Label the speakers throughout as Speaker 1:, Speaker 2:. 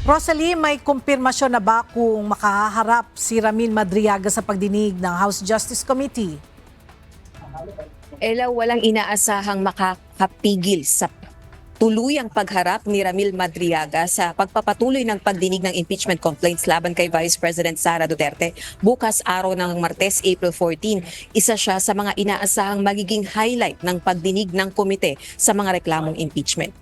Speaker 1: Rosalie, may kumpirmasyon na ba kung makaharap si Ramil Madriaga sa pagdinig ng House Justice Committee?
Speaker 2: Ella, walang inaasahang makakapigil sa tuluyang pagharap ni Ramil Madriaga sa pagpapatuloy ng pagdinig ng impeachment complaints laban kay Vice President Sara Duterte bukas araw ng Martes, April 14. Isa siya sa mga inaasahang magiging highlight ng pagdinig ng komite sa mga reklamong impeachment.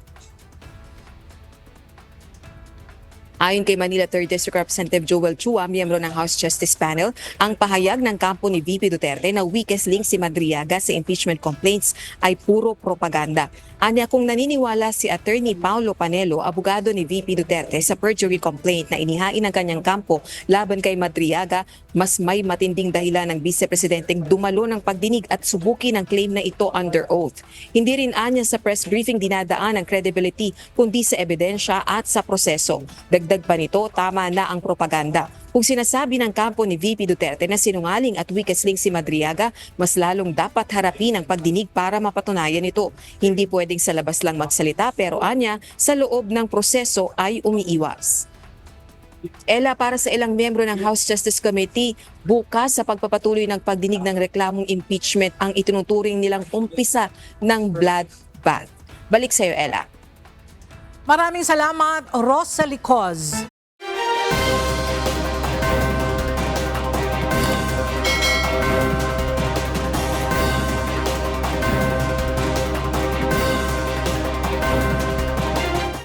Speaker 2: Ayon kay Manila 3rd District Representative Joel Chua, miyembro ng House Justice Panel, ang pahayag ng kampo ni VP Duterte na weakest link si Madriaga sa impeachment complaints ay puro propaganda. Anya, kung naniniwala si Attorney Paulo Panelo, abogado ni VP Duterte sa perjury complaint na inihain ng kanyang kampo laban kay Madriaga, mas may matinding dahilan ng vice-presidenteng dumalo ng pagdinig at subuki ng claim na ito under oath. Hindi rin anya sa press briefing dinadaan ang credibility kundi sa ebidensya at sa proseso. Dagdag pa nito, tama na ang propaganda. Kung sinasabi ng kampo ni VP Duterte na sinungaling at weakest link si Madriaga, mas lalong dapat harapin ang pagdinig para mapatunayan ito. Hindi pwedeng sa labas lang magsalita pero anya, sa loob ng proseso ay umiiwas. Ella, para sa ilang miyembro ng House Justice Committee, bukas sa pagpapatuloy ng pagdinig ng reklamong impeachment ang itinuturing nilang umpisa ng bloodbath. Balik sa iyo, Ella.
Speaker 1: Maraming salamat, Rosalie Coz.